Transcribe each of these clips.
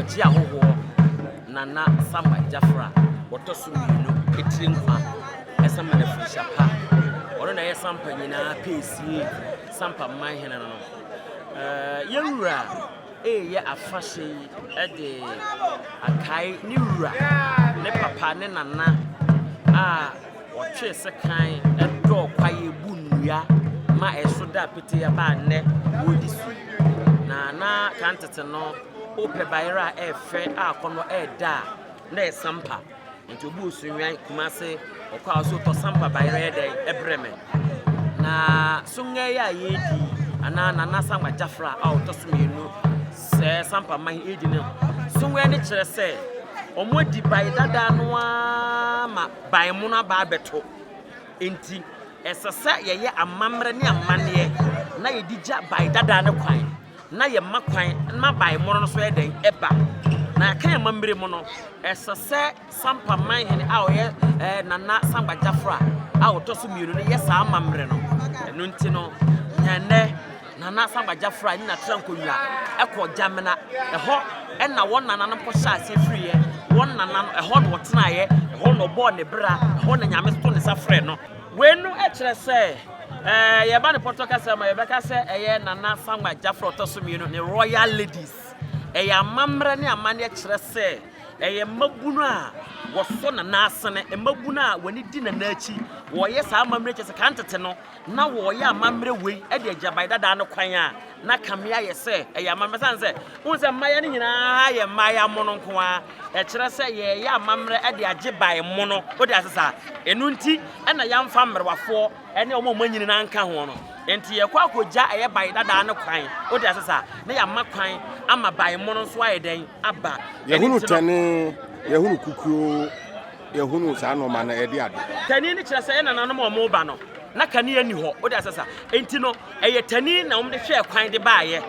wɔgye ahohoɔ Nana Samba Jafra wɔtɔ so mmienu etiri nkwa ɛsama na frisha pa ɔno na yɛ sampa nyinaa peesie sampa man hene no yɛwura yɛ afahye ɛde akai ne wura ne papa ne nana a wɔtwe sekan ɛdɔ kwaye bu nnua ma ɛso da pete ya ba nnɛ wɔdi so na kantete no ope bayra efe akono eda na esampa nti obu osunwan kumase okwa so to sampa bayra eda ebreme na sunga ya yedi ana na Samba Jafra a otoso mienu se sampa man edi ne sunwa ne kire se omodi bay dada no ma bay mu na ba beto enti esese ye amamre ne amane na yedigya bay dada ne kwan na ye makwan na bay mo no so ye den eba na kan mamre mo no esese sampa man hene a oye Nana Samba Jafra a otoso mienu ne ye sa mamre no enu nti no nyane Nana Samba Jafra ni na trankonwa eko jamena eho na won nana no posha ase free ye won nana eho no wotena ye eho no bo ne bra eho na nyame sto ne safre no wenu e kire se ye ba ne potoka se ma ye beka se Nana Samba Jafra otoso mienu ne royal ladies amamre ne amane kire se mabunu a woso na nasene mabunu a wani di na nachi wo ye sa amamre kire se kantete no na wo ye amamre wei e de ajabai dada no kwan a na kamea ye se amamre san se unse maya ne nyina ye maya mono nko a kire se ye amamre e de ajebai mono o de asesa enu nti e na yamfa mmerwafo ene omo manyini na nka ho no enti ye kwa akogya bai dada no kwan o de asesa na ya makwan ama bai mono so aye den aba yehunu tani yehunu kukuo yehunu sa no ma na ede ade tani ni kire se na nanom omo ba no na kani ani ho o de asesa enti no tani na omde hwe kwan de baaye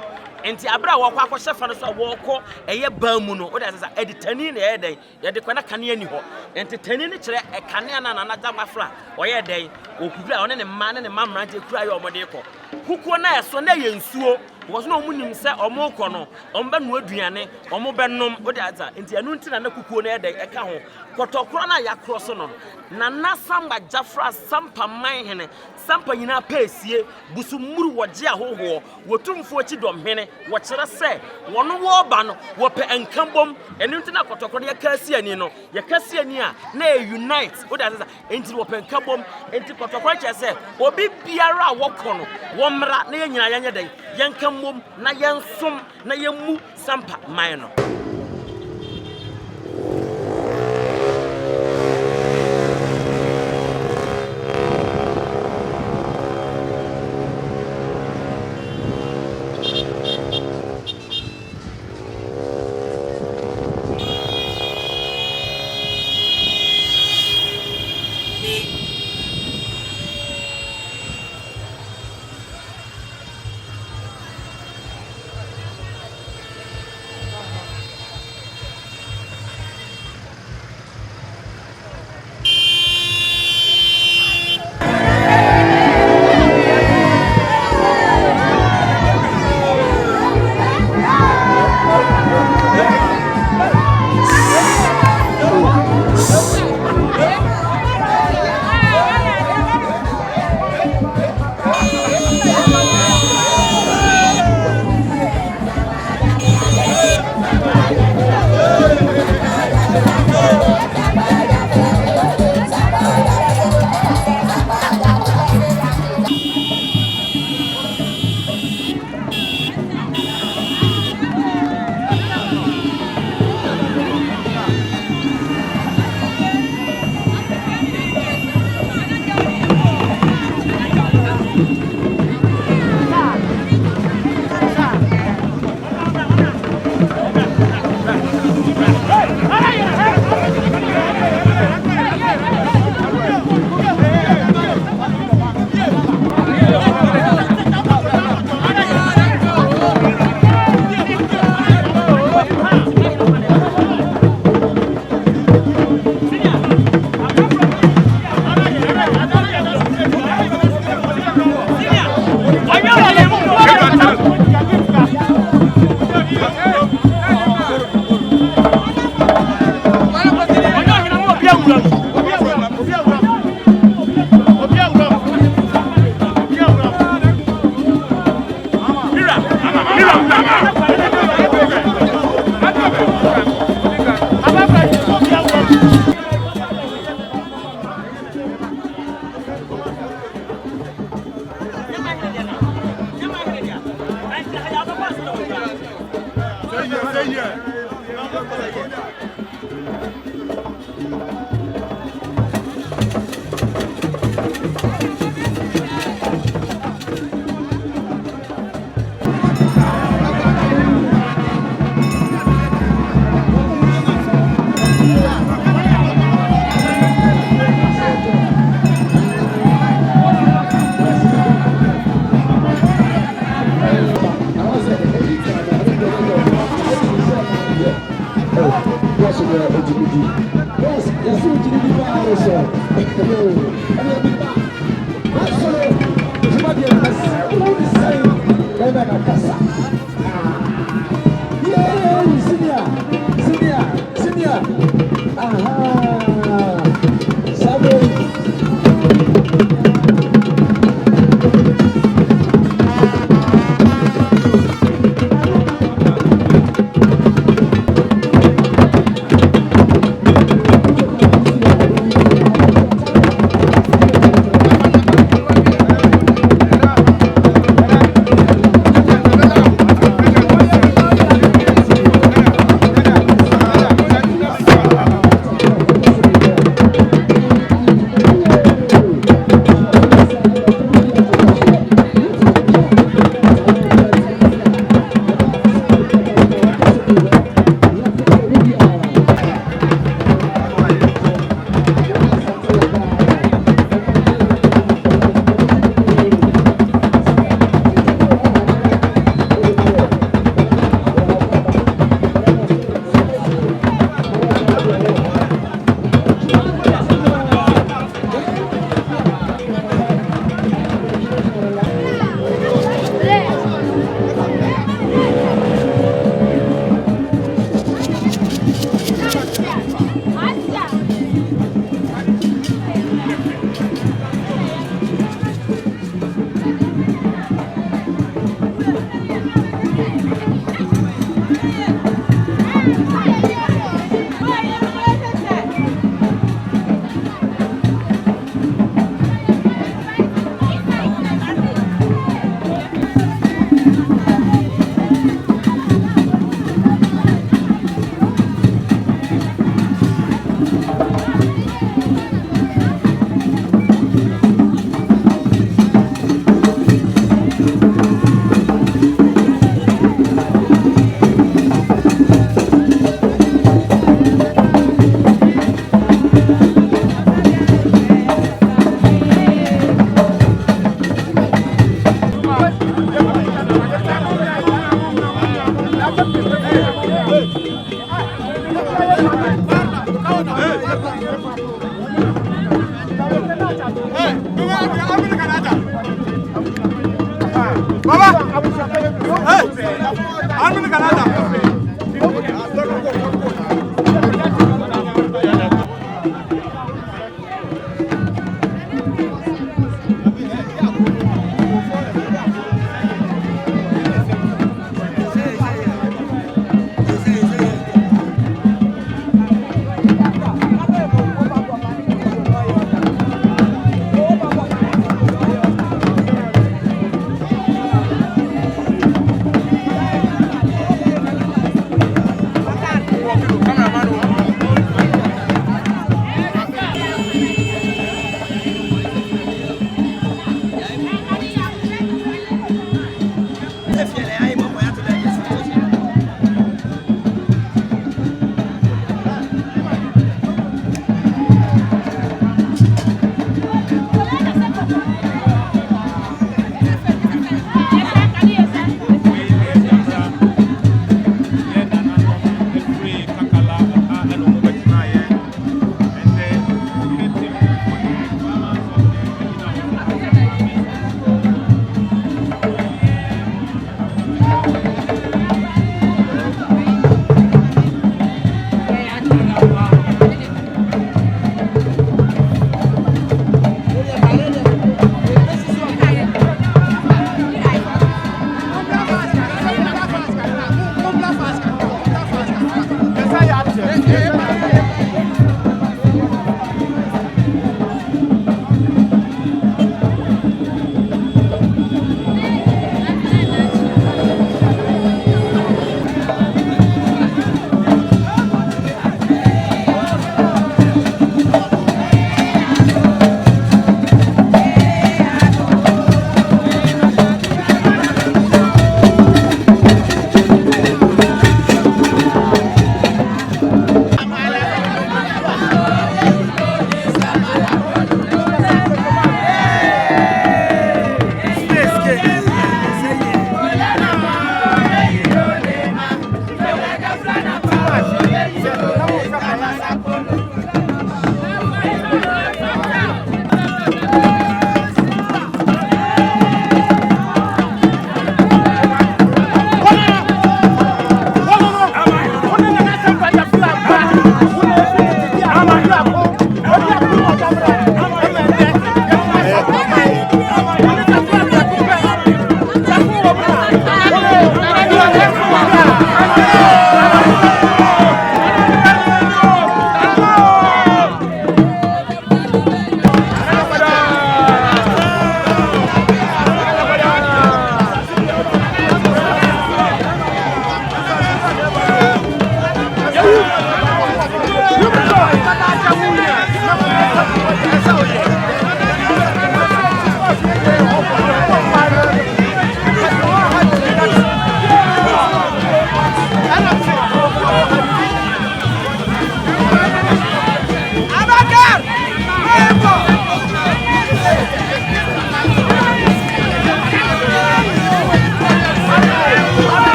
enti abra wo kwa akɔhye fa no so wo kɔ ba mu no o de asesa edi tani na ye den ye de kwa na kani ani ho enti tani ni kire kane na Nana Jafra o ye den okura one ne mma ne ne mamra je kura ye omode kɔ kukuo na eso na ye nsuo wɔso na omunim se ɔmokɔ no ɔmba no aduane ɔmo bɛnom o de asesa enti anu nti na kukuo na ye den ɛka ho kɔtɔkoro na yakro so no Nana Samba Jafra sampa man hene sampa nyina peesie busumuru wɔgye ahoho wɔtumfo akyi dɔmhene wɔkyerɛ sɛ wɔno wɔ ba no wɔpɛ nkambom ɛno nti na kɔtɔkoro yɛ kasi ani no yɛ kasi ani a na unite o da sɛ enti wɔpɛ nkambom enti kɔtɔkoro kyerɛ sɛ obi biara a wɔkɔ no wɔmmra na yɛ nyina yɛnyɛ den yɛnkambom na yɛnsom na yɛmu sampa man no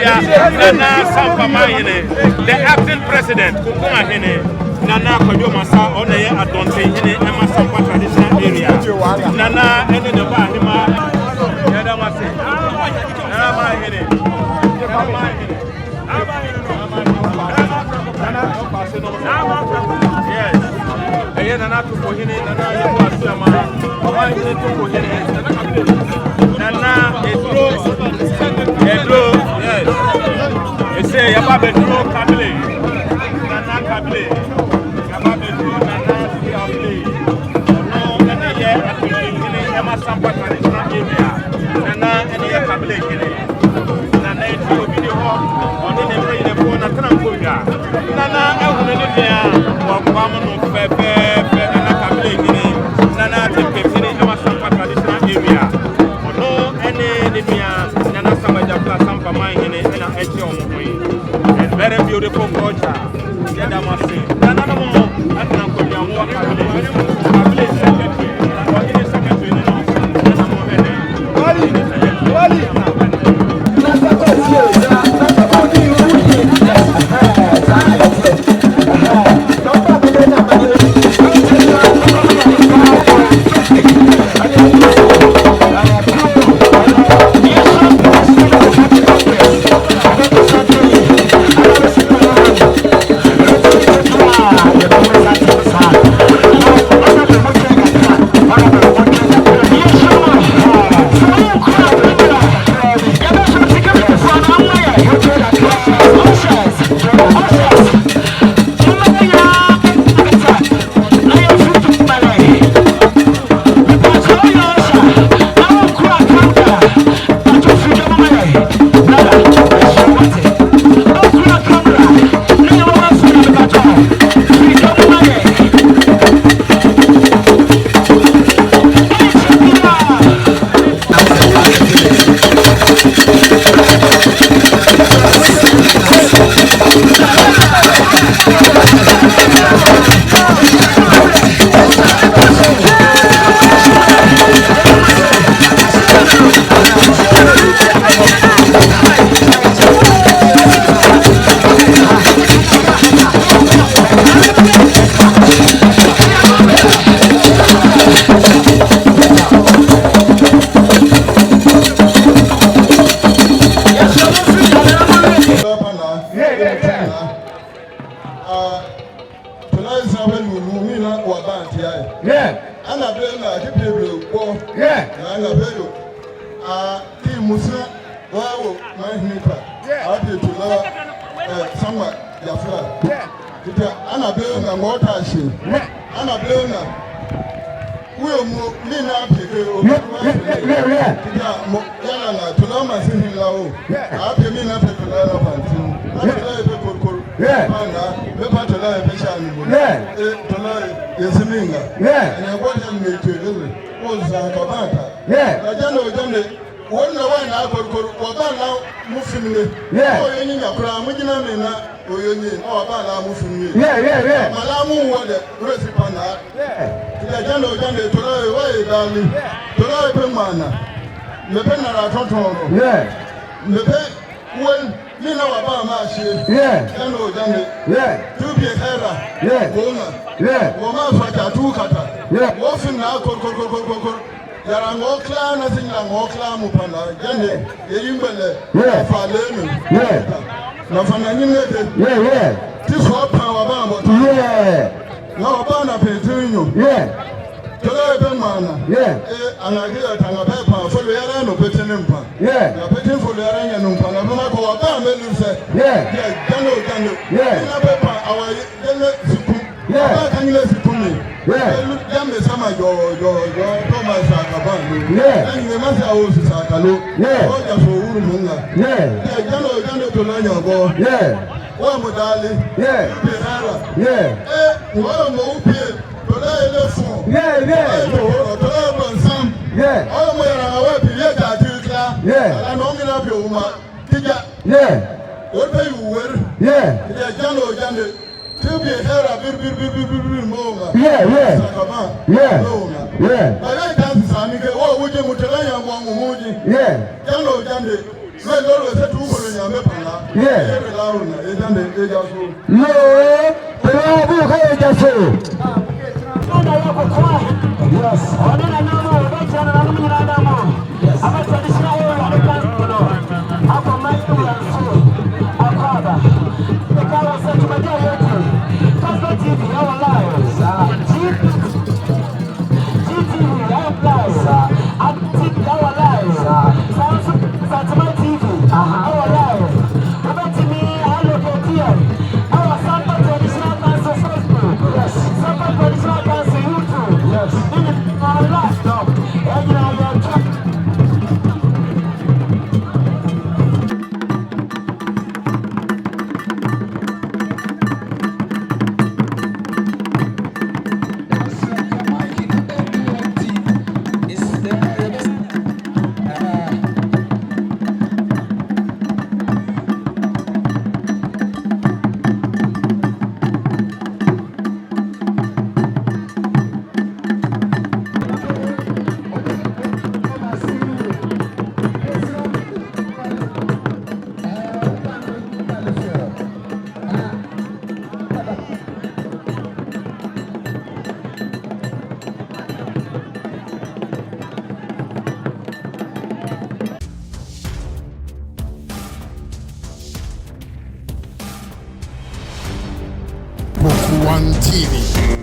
Area, Nana Sampamayene, the acting president, Kukuma Hene, Nana Koyomasa, Onaya Adonte, Emma Sampa traditional area. Nana, and the Bahima, Yadamase, yes. Yes, Nana to Kohine, Nana Yamasama, Nana, Edro, yes. They say Yababedro Kabile, Nana Kabile, Yababedro, Nana Kabile. No, Nana Emma Sampa traditional area, Nana and Kabile, Nana video on the phone at Tranquilla. Nana, I will live here, Waman of Pepe, Nana Kabile, Nana Timpini, Emma Sampa traditional area. No, any Nana Samaja Sampa mine in a very beautiful culture. Yadamasi. Nana more, I can put your more Kabile, secretary, or any secretary, One TV.